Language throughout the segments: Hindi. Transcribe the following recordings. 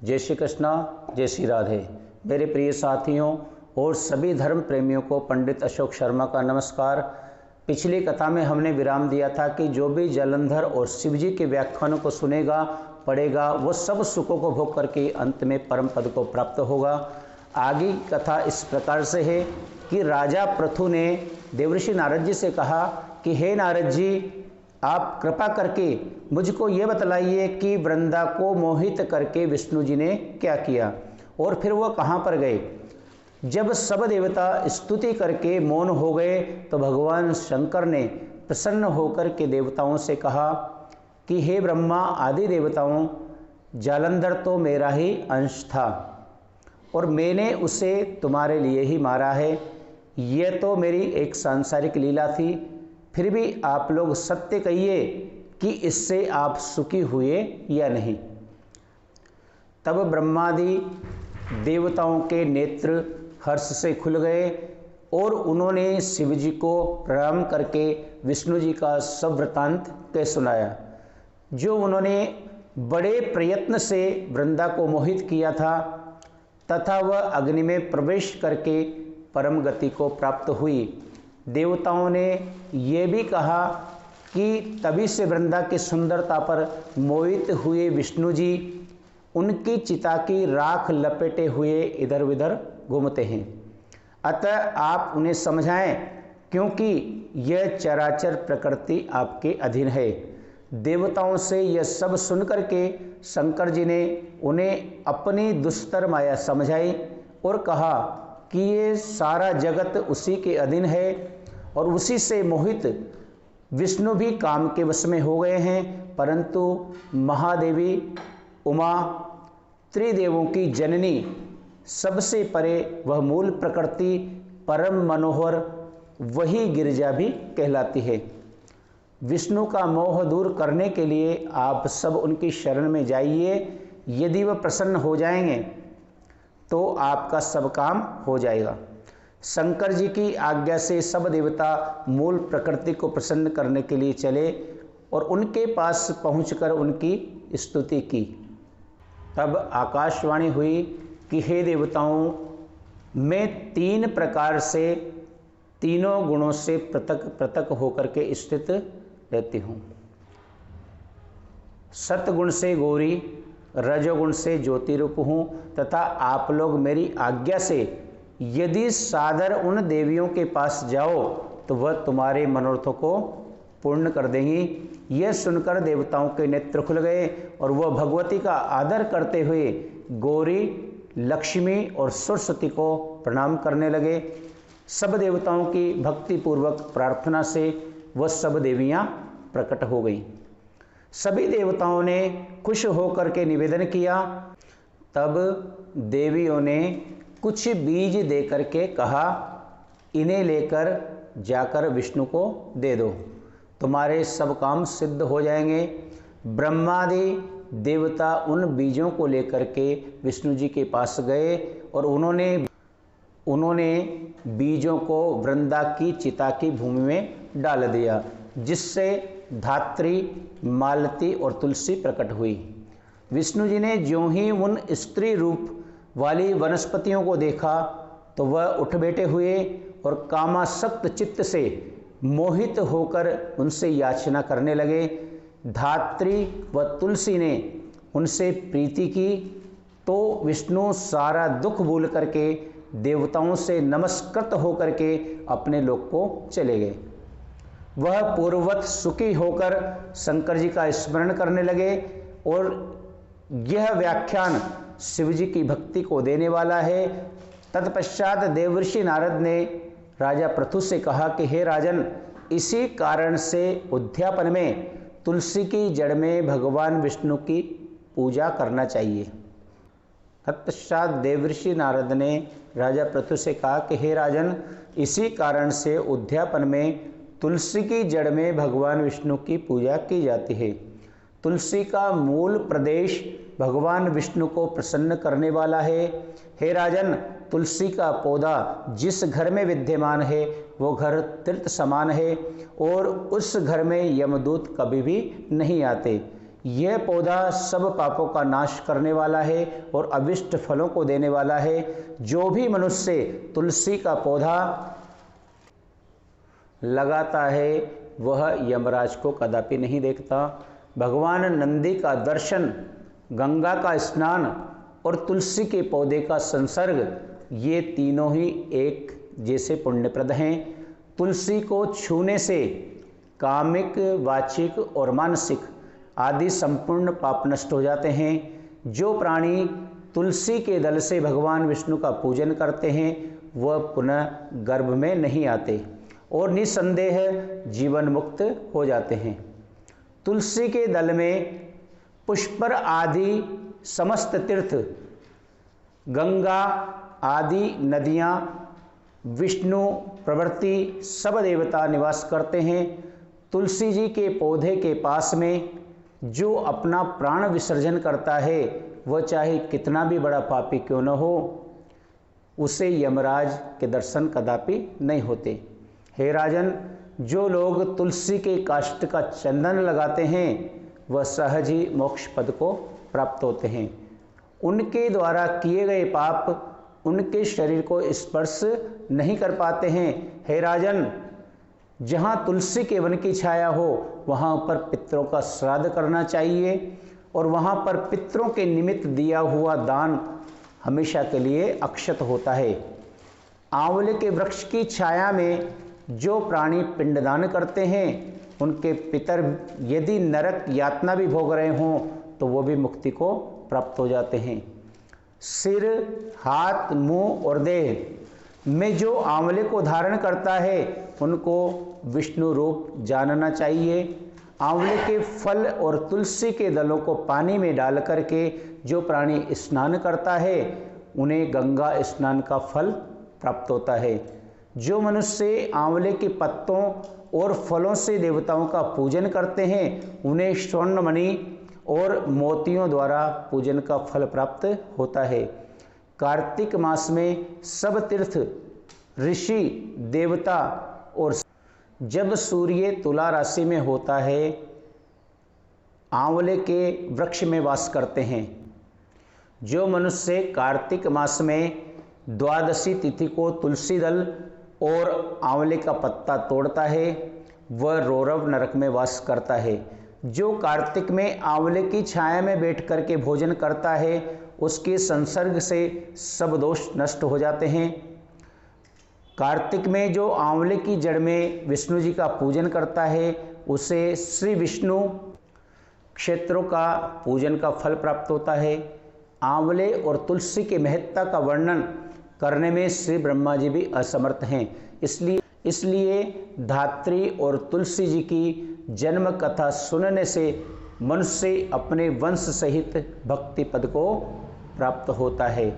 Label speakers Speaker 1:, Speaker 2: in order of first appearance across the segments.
Speaker 1: जय श्री कृष्णा, जय श्री राधे। मेरे प्रिय साथियों और सभी धर्म प्रेमियों को पंडित अशोक शर्मा का नमस्कार। पिछली कथा में हमने विराम दिया था कि जो भी जलंधर और शिव जी के व्याख्यानों को सुनेगा पढ़ेगा वो सब सुखों को भोग करके अंत में परम पद को प्राप्त होगा। आगे की कथा इस प्रकार से है कि राजा पृथु ने देवर्षि नारद जी से कहा कि हे नारद जी, आप कृपा करके मुझको ये बतलाइए कि वृंदा को मोहित करके विष्णु जी ने क्या किया और फिर वह कहाँ पर गए। जब सब देवता स्तुति करके मौन हो गए तो भगवान शंकर ने प्रसन्न होकर के देवताओं से कहा कि हे ब्रह्मा आदि देवताओं, जालंधर तो मेरा ही अंश था और मैंने उसे तुम्हारे लिए ही मारा है। यह तो मेरी एक सांसारिक लीला थी, फिर भी आप लोग सत्य कहिए कि इससे आप सुखी हुए या नहीं। तब ब्रह्मादि देवताओं के नेत्र हर्ष से खुल गए और उन्होंने शिव जी को प्रणाम करके विष्णु जी का सब वृतांत कह सुनाया, जो उन्होंने बड़े प्रयत्न से वृंदा को मोहित किया था तथा वह अग्नि में प्रवेश करके परम गति को प्राप्त हुई। देवताओं ने ये भी कहा कि तभी से वृंदा की सुंदरता पर मोहित हुए विष्णु जी उनकी चिता की राख लपेटे हुए इधर उधर घूमते हैं। अतः आप उन्हें समझाएं, क्योंकि यह चराचर प्रकृति आपके अधीन है। देवताओं से यह सब सुनकर के शंकर जी ने उन्हें अपनी दुस्तर माया समझाई और कहा कि ये सारा जगत उसी के अधीन है और उसी से मोहित विष्णु भी काम के वश में हो गए हैं। परंतु महादेवी उमा त्रिदेवों की जननी, सबसे परे वह मूल प्रकृति परम मनोहर वही गिरिजा भी कहलाती है। विष्णु का मोह दूर करने के लिए आप सब उनकी शरण में जाइए। यदि वह प्रसन्न हो जाएंगे तो आपका सब काम हो जाएगा। शंकर जी की आज्ञा से सब देवता मूल प्रकृति को प्रसन्न करने के लिए चले और उनके पास पहुंचकर उनकी स्तुति की। तब आकाशवाणी हुई कि हे देवताओं, मैं तीन प्रकार से तीनों गुणों से पृथक पृथक होकर के स्थित रहती हूँ। सतगुण से गौरी, रजोगुण से ज्योति रूप हूँ तथा आप लोग मेरी आज्ञा से यदि सादर उन देवियों के पास जाओ तो वह तुम्हारे मनोरथों को पूर्ण कर देंगी। यह सुनकर देवताओं के नेत्र खुल गए और वह भगवती का आदर करते हुए गौरी, लक्ष्मी और सरस्वती को प्रणाम करने लगे। सब देवताओं की भक्तिपूर्वक प्रार्थना से वह सब देवियाँ प्रकट हो गईं। सभी देवताओं ने खुश होकर के निवेदन किया। तब देवियों ने कुछ बीज दे करके कहा, इन्हें लेकर जाकर विष्णु को दे दो, तुम्हारे सब काम सिद्ध हो जाएंगे। ब्रह्मादि देवता उन बीजों को लेकर के विष्णु जी के पास गए और उन्होंने बीजों को वृंदा की चिता की भूमि में डाल दिया, जिससे धात्री, मालती और तुलसी प्रकट हुई। विष्णु जी ने ज्यों ही उन स्त्री रूप वाली वनस्पतियों को देखा तो वह उठ बैठे हुए और कामासक्त चित्त से मोहित होकर उनसे याचना करने लगे। धात्री व तुलसी ने उनसे प्रीति की तो विष्णु सारा दुख भूल करके देवताओं से नमस्कृत होकर के अपने लोक को चले गए। वह पूर्ववत सुखी होकर शंकर जी का स्मरण करने लगे और यह व्याख्यान शिव जी की भक्ति को देने वाला है। तत्पश्चात देवर्षि नारद ने राजा पृथु से कहा कि हे राजन, इसी कारण से उद्यापन में तुलसी की जड़ में भगवान विष्णु की पूजा करना चाहिए। तत्पश्चात देवर्षि नारद ने राजा पृथु से कहा कि हे राजन, इसी कारण से उद्यापन में तुलसी की जड़ में भगवान विष्णु की पूजा की जाती है। तुलसी का मूल प्रदेश भगवान विष्णु को प्रसन्न करने वाला है। हे राजन, तुलसी का पौधा जिस घर में विद्यमान है वो घर तीर्थ समान है और उस घर में यमदूत कभी भी नहीं आते। यह पौधा सब पापों का नाश करने वाला है और अभिष्ट फलों को देने वाला है। जो भी मनुष्य तुलसी का पौधा लगाता है वह यमराज को कदापि नहीं देखता। भगवान नंदी का दर्शन, गंगा का स्नान और तुलसी के पौधे का संसर्ग, ये तीनों ही एक जैसे पुण्यप्रद हैं। तुलसी को छूने से कामिक, वाचिक और मानसिक आदि संपूर्ण पाप नष्ट हो जाते हैं। जो प्राणी तुलसी के दल से भगवान विष्णु का पूजन करते हैं वह पुनः गर्भ में नहीं आते और निसंदेह जीवन मुक्त हो जाते हैं। तुलसी के दल में पुष्कर आदि समस्त तीर्थ, गंगा आदि नदियाँ, विष्णु प्रवृत्ति सब देवता निवास करते हैं। तुलसी जी के पौधे के पास में जो अपना प्राण विसर्जन करता है वह चाहे कितना भी बड़ा पापी क्यों न हो, उसे यमराज के दर्शन कदापि नहीं होते। हे राजन, जो लोग तुलसी के काष्ठ का चंदन लगाते हैं वह सहज ही मोक्ष पद को प्राप्त होते हैं। उनके द्वारा किए गए पाप उनके शरीर को स्पर्श नहीं कर पाते हैं। हे राजन, जहाँ तुलसी के वन की छाया हो वहाँ पर पितरों का श्राद्ध करना चाहिए और वहाँ पर पितरों के निमित्त दिया हुआ दान हमेशा के लिए अक्षत होता है। आंवले के वृक्ष की छाया में जो प्राणी पिंडदान करते हैं उनके पितर यदि नरक यातना भी भोग रहे हों तो वो भी मुक्ति को प्राप्त हो जाते हैं। सिर, हाथ, मुंह और देह में जो आंवले को धारण करता है उनको विष्णु रूप जानना चाहिए। आंवले के फल और तुलसी के दलों को पानी में डाल करके जो प्राणी स्नान करता है उन्हें गंगा स्नान का फल प्राप्त होता है। जो मनुष्य आंवले के पत्तों और फलों से देवताओं का पूजन करते हैं उन्हें स्वर्ण मणि और मोतियों द्वारा पूजन का फल प्राप्त होता है। कार्तिक मास में सब तीर्थ, ऋषि, देवता और जब सूर्य तुला राशि में होता है आंवले के वृक्ष में वास करते हैं। जो मनुष्य कार्तिक मास में द्वादशी तिथि को तुलसी दल और आंवले का पत्ता तोड़ता है वह रौरव नरक में वास करता है। जो कार्तिक में आंवले की छाया में बैठ करके भोजन करता है उसके संसर्ग से सब दोष नष्ट हो जाते हैं। कार्तिक में जो आंवले की जड़ में विष्णु जी का पूजन करता है उसे श्री विष्णु क्षेत्रों का पूजन का फल प्राप्त होता है। आंवले और तुलसी के महत्ता का वर्णन करने में श्री ब्रह्मा जी भी असमर्थ हैं। इसलिए धात्री और तुलसी जी की जन्म कथा सुनने से मनुष्य अपने वंश सहित भक्ति पद को प्राप्त होता है।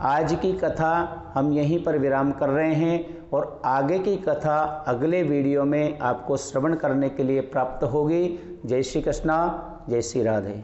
Speaker 1: आज की कथा हम यहीं पर विराम कर रहे हैं और आगे की कथा अगले वीडियो में आपको श्रवण करने के लिए प्राप्त होगी। जय श्री कृष्णा, जय श्री राधे।